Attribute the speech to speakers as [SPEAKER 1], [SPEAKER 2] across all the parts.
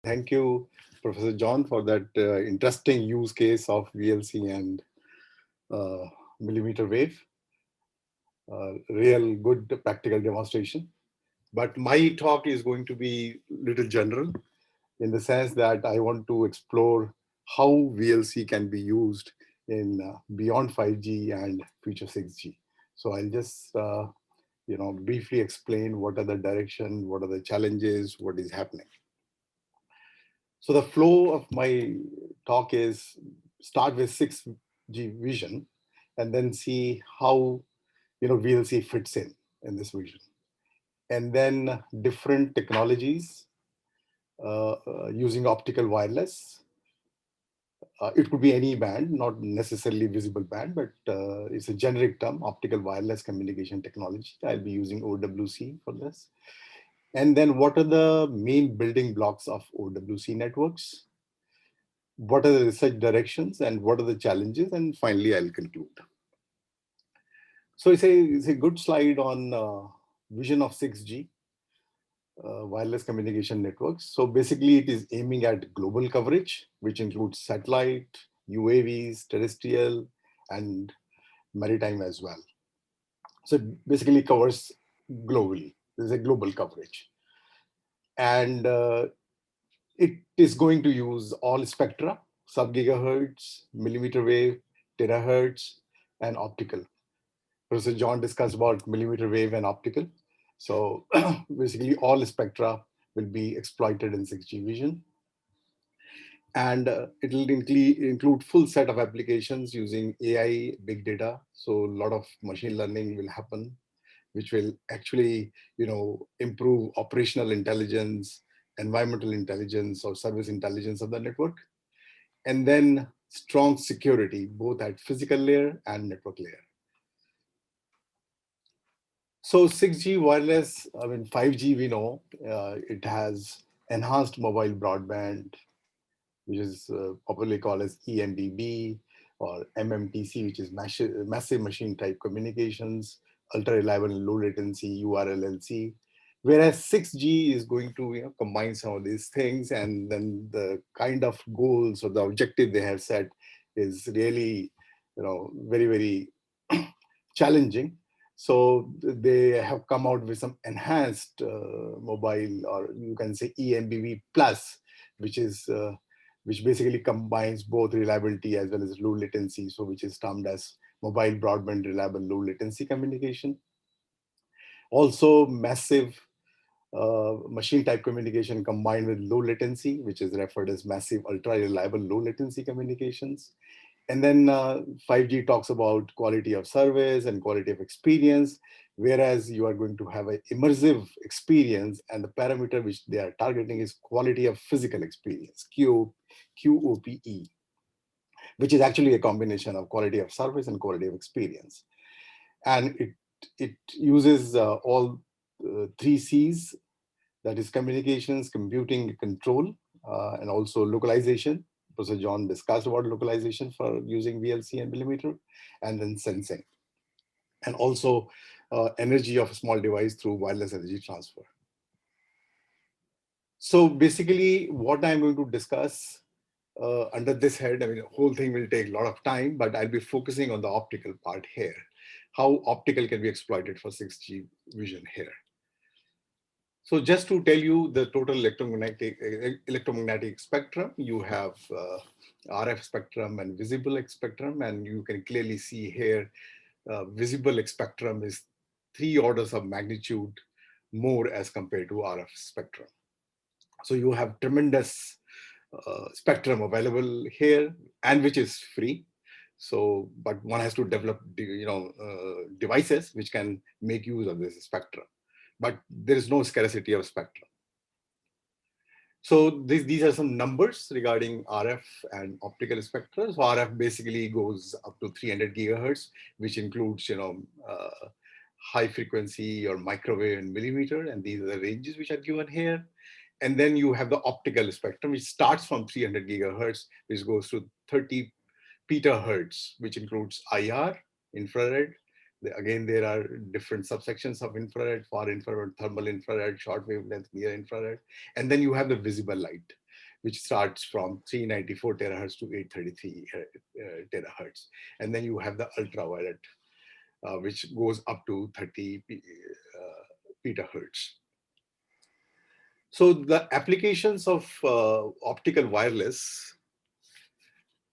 [SPEAKER 1] Thank you, Professor John, for that interesting use case of VLC and uh, millimeter wave. Real good practical demonstration. But my talk is going to be little general in the sense that I want to explore how VLC can be used in beyond 5G and future 6G. So I'll just briefly explain what are the direction, what are the challenges, what is happening. So the flow of my talk is start with 6G vision and then see how VLC fits in this vision. And then different technologies using optical wireless. It could be any band, not necessarily visible band, but it's a generic term, optical wireless communication technology. I'll be using OWC for this. And then what are the main building blocks of OWC networks? What are the research directions and what are the challenges? And finally, I'll conclude. So it's a good slide on vision of 6G wireless communication networks. So basically, it is aiming at global coverage, which includes satellite, UAVs, terrestrial, and maritime as well. So it basically covers globally. There's a global coverage. And it is going to use all spectra, sub-gigahertz, millimeter wave, terahertz, and optical. Professor John discussed about millimeter wave and optical. So basically all spectra will be exploited in 6G vision. And it will include full set of applications using AI, big data. So a lot of machine learning will happen, which will actually, improve operational intelligence, environmental intelligence, or service intelligence of the network. And then strong security, both at physical layer and network layer. So 6G wireless, 5G, we know it has enhanced mobile broadband, which is popularly called as eMBB, or MMTC, which is massive machine type communications, ultra reliable and low latency, URLLC. Whereas 6G is going to combine some of these things, and then the kind of goals or the objective they have set is really very, very challenging. So they have come out with some enhanced mobile, or you can say eMBB plus, which is which basically combines both reliability as well as low latency, so which is termed as mobile broadband reliable low latency communication. Also massive machine type communication combined with low latency, which is referred as massive ultra reliable low latency communications. And then 5G talks about quality of service and quality of experience, whereas you are going to have an immersive experience, and the parameter which they are targeting is quality of physical experience, QoPE, which is actually a combination of quality of service and quality of experience. And it uses all three C's, that is communications, computing, control, and also localization. Professor John discussed about localization for using VLC and millimeter, and then sensing, and also energy of a small device through wireless energy transfer. So basically, what I'm going to discuss under this head, the whole thing will take a lot of time, but I'll be focusing on the optical part here, how optical can be exploited for 6G vision here. So just to tell you the total electromagnetic spectrum, you have RF spectrum and visible spectrum, and you can clearly see here visible spectrum is 3 orders of magnitude more as compared to RF spectrum. So you have tremendous spectrum available here, and which is free. So, but one has to develop, devices which can make use of this spectrum. But there is no scarcity of spectrum. So these are some numbers regarding RF and optical spectra. So RF basically goes up to 300 gigahertz, which includes, high frequency or microwave and millimeter, and these are the ranges which are given here. And then you have the optical spectrum, which starts from 300 gigahertz, which goes to 30 petahertz, which includes IR, infrared. Again, there are different subsections of infrared, far infrared, thermal infrared, short wavelength, near infrared. And then you have the visible light. which starts from 394 terahertz to 833 terahertz. And then you have the ultraviolet, which goes up to 30 petahertz. So the applications of optical wireless,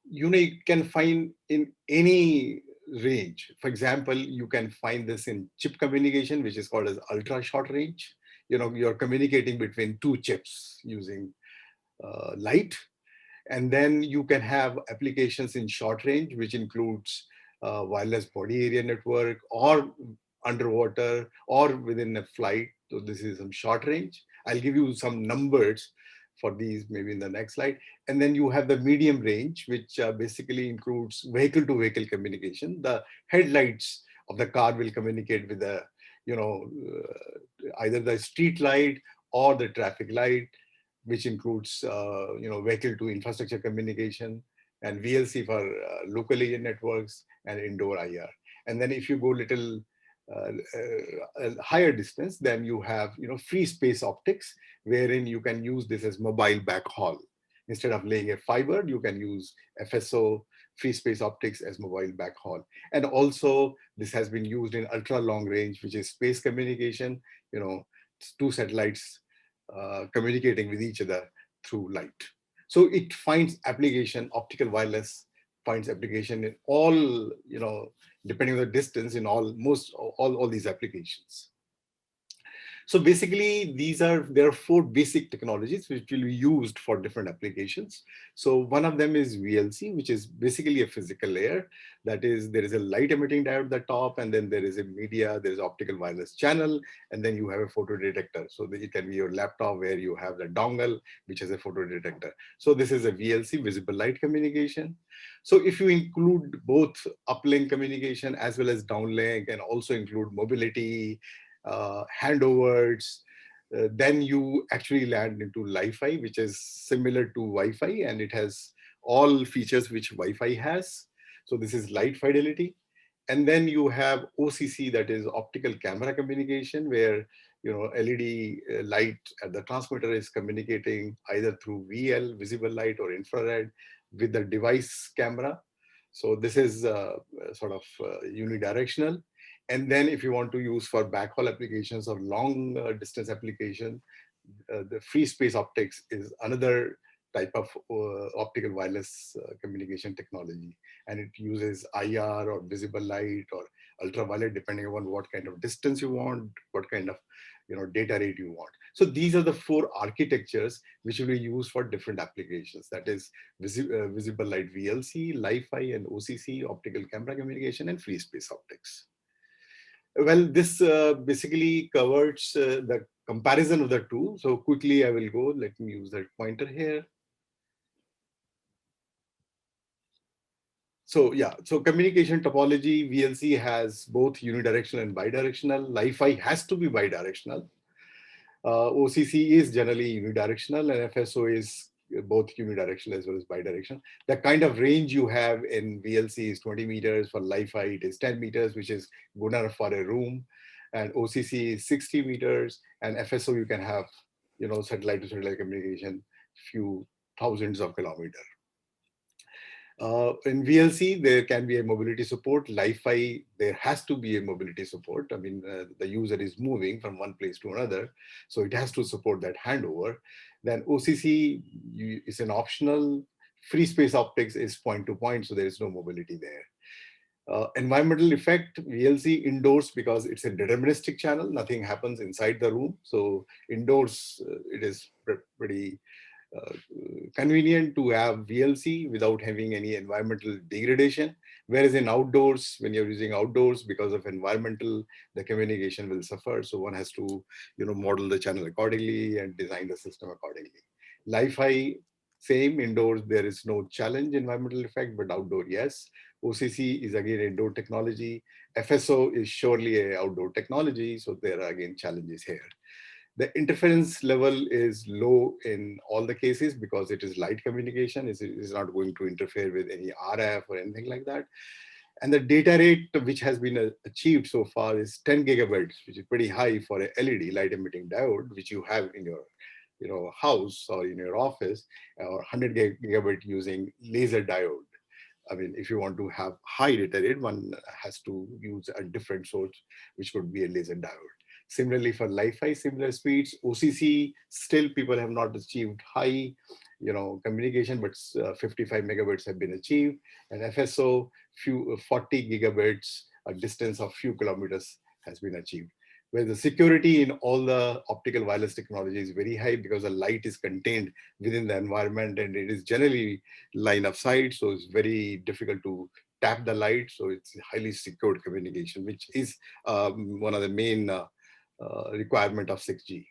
[SPEAKER 1] you can find in any range. For example, you can find this in chip communication, which is called as ultra short range. You're communicating between two chips using light. And then you can have applications in short range, which includes wireless body area network, or underwater, or within a flight. So this is some short range. I'll give you some numbers for these maybe in the next slide. And then you have the medium range, which basically includes vehicle to vehicle communication. The headlights of the car will communicate with the, either the street light or the traffic light, which includes vehicle to infrastructure communication, and VLC for local area networks and indoor IR. And then if you go little a higher distance, then you have free space optics, wherein you can use this as mobile backhaul. Instead of laying a fiber, you can use FSO, free space optics, as mobile backhaul. And also this has been used in ultra long range, which is space communication, two satellites communicating with each other through light. So it finds application, optical wireless finds application in all, depending on the distance, in almost all these applications. So basically, there are four basic technologies which will be used for different applications. So one of them is VLC, which is basically a physical layer. That is, there is a light emitting diode at the top, and then there is a media, there is optical wireless channel, and then you have a photodetector. So it can be your laptop where you have the dongle, which is a photodetector. So this is a VLC, visible light communication. So if you include both uplink communication as well as downlink, and also include mobility, handovers, then you actually land into Li-Fi, which is similar to Wi-Fi, and it has all features which Wi-Fi has. So this is light fidelity. And then you have OCC, that is optical camera communication, where LED light at the transmitter is communicating either through VL, visible light, or infrared with the device camera. So this is sort of unidirectional. And then if you want to use for backhaul applications or long distance application, the free space optics is another type of optical wireless communication technology. And it uses IR or visible light or ultraviolet, depending on what kind of distance you want, what kind of data rate you want. So these are the four architectures which will be used for different applications. That is visible light VLC, Li-Fi, and OCC, optical camera communication, and free space optics. Well, this basically covers the comparison of the two. So quickly I will go. Let me use that pointer here. So yeah, so communication topology, VLC has both unidirectional and bidirectional. Li-Fi has to be bidirectional. OCC is generally unidirectional, and FSO is both unidirectional as well as bidirectional. The kind of range you have in VLC is 20 meters. For Li-Fi, it is 10 meters, which is good enough for a room. And OCC is 60 meters. And FSO, you can have, satellite to satellite communication, few thousands of kilometers. In VLC, there can be a mobility support. Li-Fi, there has to be a mobility support. I mean, the user is moving from one place to another, so it has to support that handover. Then OCC is an optional. Free space optics is point to point, so there is no mobility there. Environmental effect, VLC indoors, because it's a deterministic channel, nothing happens inside the room. So indoors, it is pretty convenient to have VLC without having any environmental degradation. Whereas in outdoors, when you're using outdoors, because of environmental, the communication will suffer. So one has to, model the channel accordingly and design the system accordingly. Li-Fi, same. Indoors, there is no challenge environmental effect, but outdoor, yes. OCC is again indoor technology. FSO is surely a outdoor technology. So there are again challenges here. The interference level is low in all the cases because it is light communication. It is not going to interfere with any RF or anything like that. And the data rate which has been achieved so far is 10 gigabytes, which is pretty high for a LED light emitting diode, which you have in your house or in your office, or 100 gigabit using laser diode. I mean, if you want to have high data rate, one has to use a different source, which could be a laser diode. Similarly, for Li-Fi similar speeds, OCC, still people have not achieved high, communication, but 55 megabits have been achieved. And FSO, 40 gigabits, a distance of few kilometers has been achieved. Where the security in all the optical wireless technology is very high because the light is contained within the environment and it is generally line of sight, so it's very difficult to tap the light. So it's highly secured communication, which is one of the main requirement of 6G.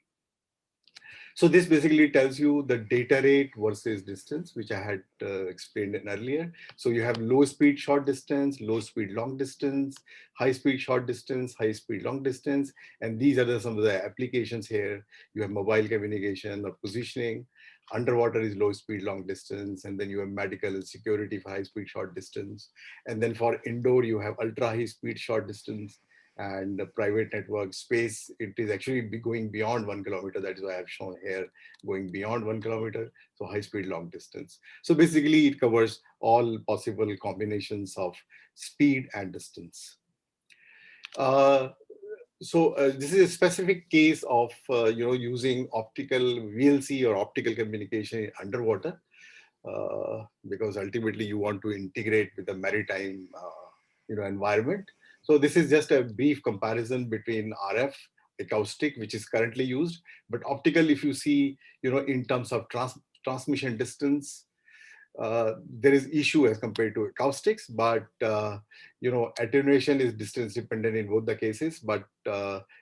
[SPEAKER 1] So this basically tells you the data rate versus distance, which I had explained earlier. So you have low speed short distance, low speed long distance, high speed short distance, high speed long distance. And these are some of the applications here. You have mobile communication or positioning. Underwater is low speed long distance. And then you have medical and security for high speed short distance. And then for indoor, you have ultra high speed short distance. And the private network space, it is actually going beyond 1 kilometer. That is why I've shown here going beyond 1 kilometer. So high speed long distance. So basically it covers all possible combinations of speed and distance. This is a specific case of using optical VLC or optical communication underwater, because ultimately you want to integrate with the maritime environment. So this is just a brief comparison between RF, acoustic, which is currently used, but optical, if you see, in terms of transmission distance, there is issue as compared to acoustics, but attenuation is distance dependent in both the cases, but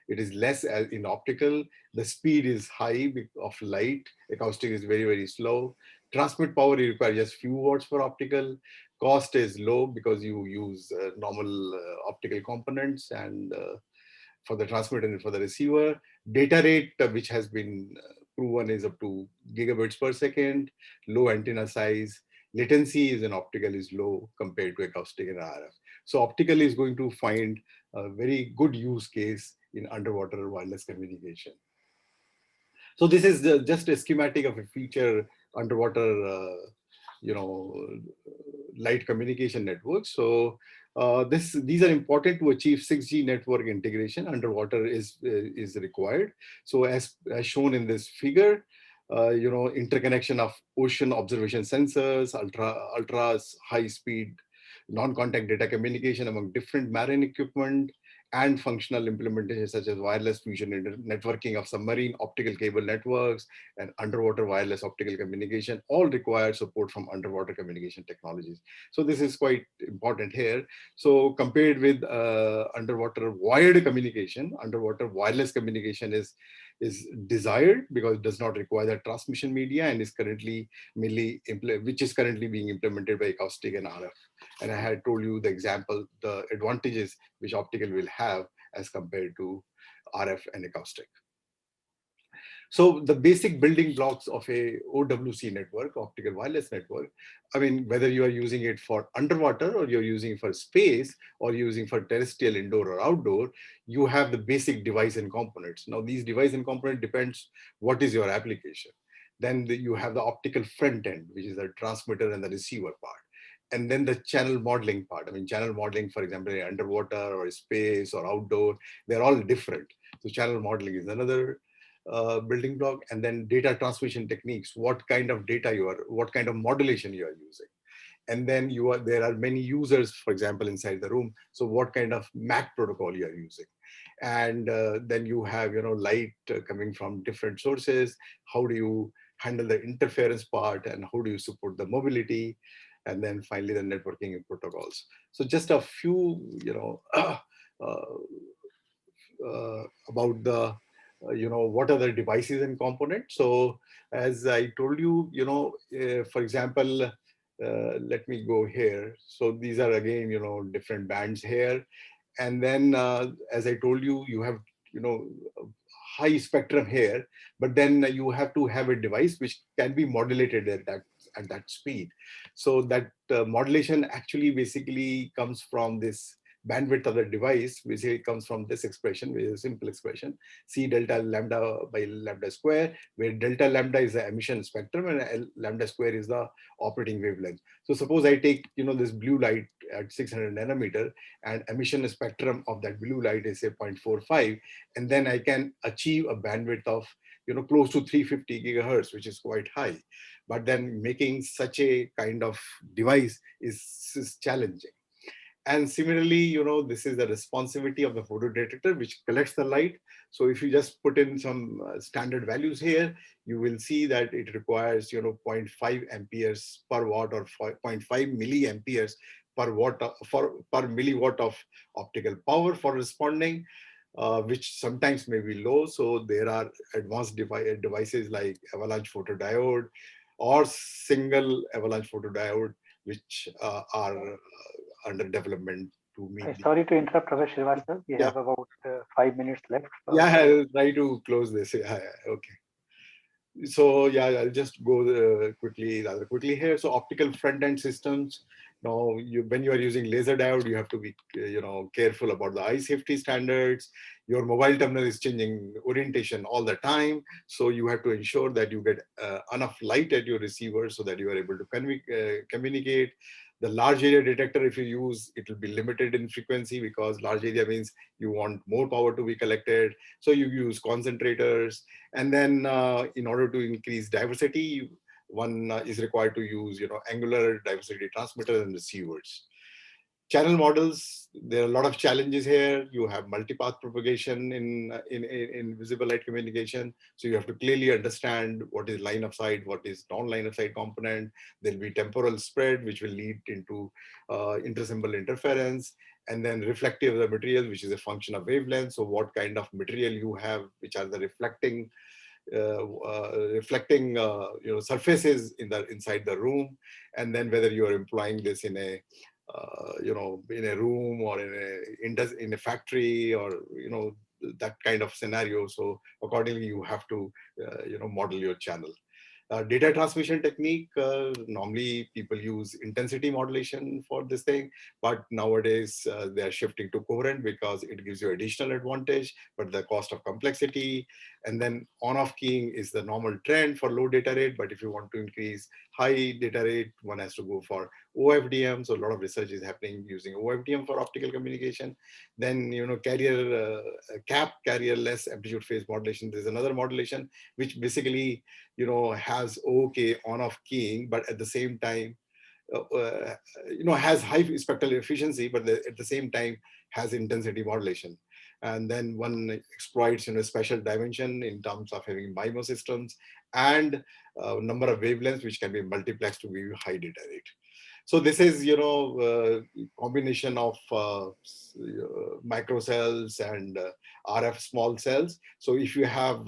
[SPEAKER 1] it is less as in optical. The speed is high of light. Acoustic is very, very slow. Transmit power, you require just few watts for optical. Cost is low because you use normal optical components and for the transmitter and for the receiver. Data rate, which has been proven, is up to gigabits per second. Low antenna size. Latency is in optical is low compared to acoustic and RF. So optical is going to find a very good use case in underwater wireless communication. So this is just a schematic of a feature underwater, light communication network. So these are important to achieve 6G network integration. Underwater is required. So as shown in this figure, interconnection of ocean observation sensors, ultra high speed non-contact data communication among different marine equipment, and functional implementations such as wireless fusion networking of submarine optical cable networks and underwater wireless optical communication all require support from underwater communication technologies. So this is quite important here. So compared with underwater wired communication, underwater wireless communication is desired because it does not require the transmission media and is currently which is currently being implemented by acoustic and RF. And I had told you the example, the advantages which optical will have as compared to RF and acoustic. So the basic building blocks of a OWC network, optical wireless network, I mean, whether you are using it for underwater or you're using it for space or using for terrestrial, indoor or outdoor, you have the basic device and components. Now these device and component depends what is your application. Then you have the optical front end, which is the transmitter and the receiver part. And then the channel modeling part. I mean, channel modeling, for example, in underwater or space or outdoor, they're all different. So channel modeling is another building block. And then data transmission techniques, what kind of data what kind of modulation you are using. And then there are many users, for example, inside the room. So what kind of MAC protocol you are using. And then you have, light coming from different sources. How do you handle the interference part and how do you support the mobility? And then finally the networking protocols. So just a few, about the what are the devices and components. So as I told you, for example, let me go here. So these are again, different bands here. And then as I told you, you have, high spectrum here, but then you have to have a device which can be modulated at that speed. So that modulation actually basically comes from this bandwidth of the device, which comes from this expression, which is a simple expression, C delta lambda by lambda square, where delta lambda is the emission spectrum and lambda square is the operating wavelength. So suppose I take, this blue light at 600 nanometer, and emission spectrum of that blue light is say 0.45, and then I can achieve a bandwidth of, close to 350 gigahertz, which is quite high. But then making such a kind of device is challenging. And similarly, this is the responsibility of the photodetector, which collects the light. So if you just put in some standard values here, you will see that it requires, zero point 0.5 amperes per watt, or zero point 0.5 milliamperes per watt per milliwatt of optical power for responding, which sometimes may be low. So there are advanced devices like avalanche photodiode or single avalanche photodiode, which are under development to meet the.
[SPEAKER 2] Sorry to interrupt, Professor Srivastava. We
[SPEAKER 1] Yeah,
[SPEAKER 2] have about 5 minutes left.
[SPEAKER 1] yeah, I'll try to close this. Yeah, yeah, okay. So yeah, I'll just go rather quickly here. So optical front end systems. Now, when you are using laser diode, you have to be careful about the eye safety standards. Your mobile terminal is changing orientation all the time, so you have to ensure that you get enough light at your receiver so that you are able to communicate. The large area detector, if you use, it will be limited in frequency, because large area means you want more power to be collected. So you use concentrators. And then in order to increase diversity, one is required to use, angular diversity transmitters and receivers. Channel models, there are a lot of challenges here. You have multipath propagation in visible light communication. So you have to clearly understand what is line of sight, what is non-line of sight component. There'll be temporal spread, which will lead into intersymbol interference. And then reflective of the material, which is a function of wavelength. So what kind of material you have, which are the surfaces inside the room, and then whether you are employing this in a in a room or in a factory, or that kind of scenario. So accordingly, you have to model your channel. Data transmission technique, normally people use intensity modulation for this thing, but nowadays they are shifting to coherent because it gives you additional advantage, but the cost of complexity. And then on-off keying is the normal trend for low data rate, but if you want to increase high data rate, one has to go for OFDM. So a lot of research is happening using OFDM for optical communication. Then, carrier-less amplitude phase modulation. There's another modulation which basically has OK on-off keying, but at the same time, has high spectral efficiency, but at the same time has intensity modulation. And then one exploits special dimension in terms of having MIMO systems and number of wavelengths which can be multiplexed to give you high data rate. So this is combination of microcells and RF small cells. So if you have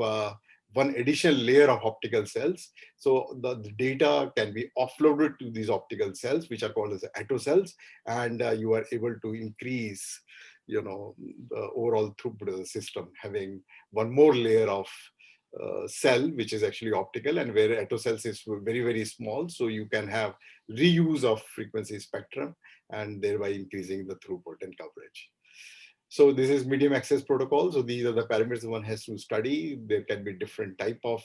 [SPEAKER 1] one additional layer of optical cells, so the data can be offloaded to these optical cells, which are called as attocells, and you are able to increase the overall throughput of the system, having one more layer of cell, which is actually optical, and where attocells is very, very small. So you can have reuse of frequency spectrum and thereby increasing the throughput and coverage. So this is medium access protocol. So these are the parameters one has to study. There can be different type of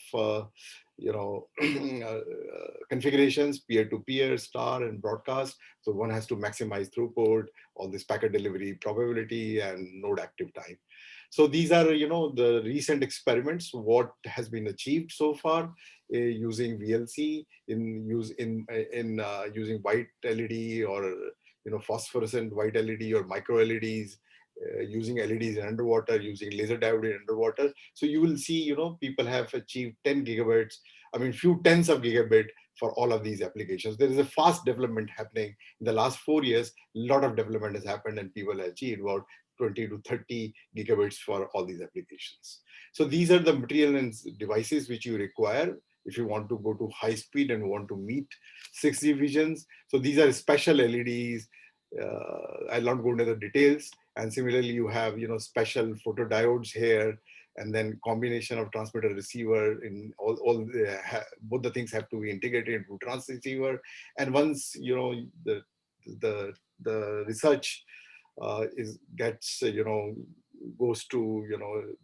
[SPEAKER 1] configurations, peer-to-peer, star, and broadcast. So one has to maximize throughput, all this packet delivery probability, and node active time. So these are the recent experiments, what has been achieved so far using VLC using white LED or phosphorescent white LED or micro LEDs, using LEDs in underwater, using laser diode in underwater. So you will see, people have achieved 10 gigabits, I mean, few tens of gigabit for all of these applications. There is a fast development happening. In the last 4 years, a lot of development has happened and people have achieved about 20 to 30 gigabits for all these applications. So these are the material and devices which you require if you want to go to high speed and want to meet 6G visions. So these are special LEDs. I'll not go into the details. And similarly, you have special photodiodes here, and then combination of transmitter receiver in both the things have to be integrated into transceiver. And once the research gets, goes to,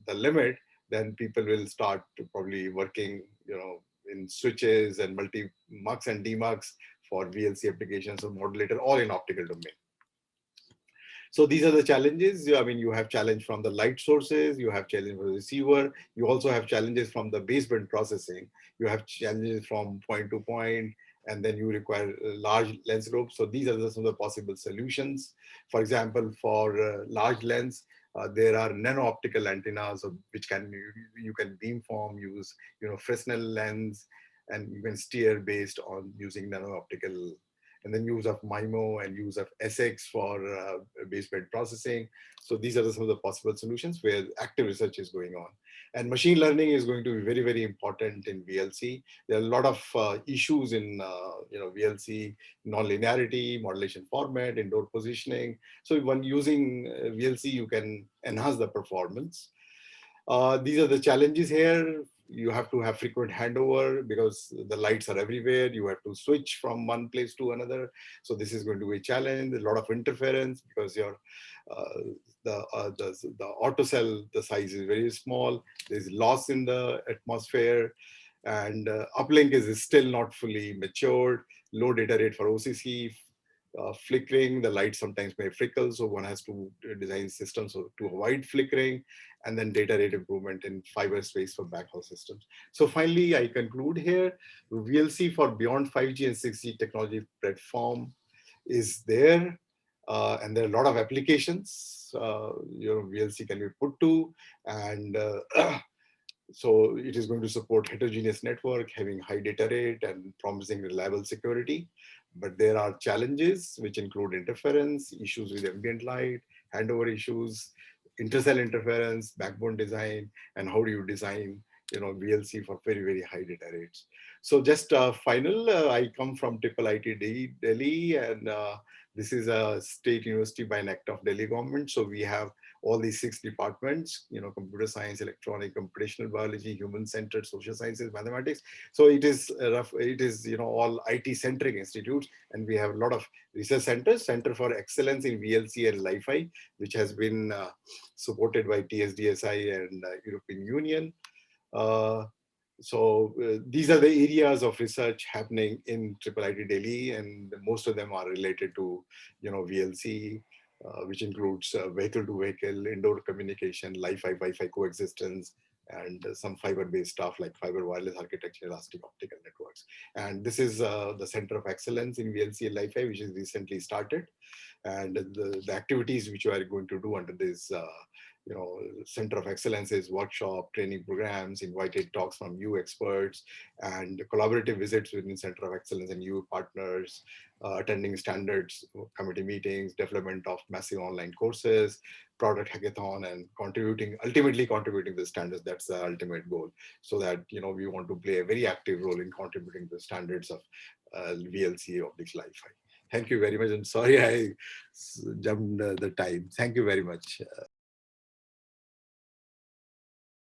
[SPEAKER 1] the limit, then people will start to probably working, in switches and multi-mux and demux for VLC applications or modulator, all in optical domain. So these are the challenges. I mean, you have challenge from the light sources, you have challenge from the receiver, you also have challenges from the baseband processing, you have challenges from point to point, and then you require large lens groups. So these are some of the possible solutions. For example, for large lens, there are nano optical antennas which you can beamform, use Fresnel lens, and you can steer based on using nano optical, and then use of MIMO and use of SX for baseband processing. So these are some of the possible solutions where active research is going on. And machine learning is going to be very, very important in VLC. There are a lot of issues in VLC, nonlinearity, modulation format, indoor positioning. So when using VLC, you can enhance the performance. These are the challenges here. You have to have frequent handover because the lights are everywhere. You have to switch from one place to another. So this is going to be a challenge. A lot of interference because the auto cell, the size is very small. There's loss in the atmosphere, and uplink is still not fully matured. Low data rate for OCC. Flickering, the light sometimes may flicker, so one has to design systems to avoid flickering, and then data rate improvement in fiber space for backhaul systems. So finally, I conclude here, VLC for beyond 5G and 6G technology platform is there, and there are a lot of applications VLC can be put to, and so it is going to support heterogeneous network, having high data rate and promising reliable security. But there are challenges which include interference, issues with ambient light, handover issues, intercell interference, backbone design, and how do you design VLC for very, very high data rates. So just final, I come from IIIT Delhi, and this is a state university by an act of Delhi government. So we have all these 6 departments, computer science, electronic, computational biology, human centered, social sciences, mathematics. So it is all IT centric institutes, and we have a lot of research centers, Center for Excellence in VLC and Li-Fi, which has been supported by TSDSI and European Union. These are the areas of research happening in IIIT Delhi, and most of them are related to VLC, which includes vehicle-to-vehicle, indoor communication, Wi-Fi coexistence, and some fiber-based stuff like fiber wireless architecture, elastic optical networks. And this is the Center of Excellence in VLC and Wi-Fi, which is recently started. And the activities which we are going to do under this Center of Excellence is workshop, training programs, invited talks from you experts, and collaborative visits within Center of Excellence and you partners, attending standards committee meetings, development of massive online courses, product hackathon, and ultimately contributing to the standards. That's the ultimate goal. So that we want to play a very active role in contributing to the standards of VLC of this Li-Fi. Thank you very much. I'm sorry I jumped the time. Thank you very much.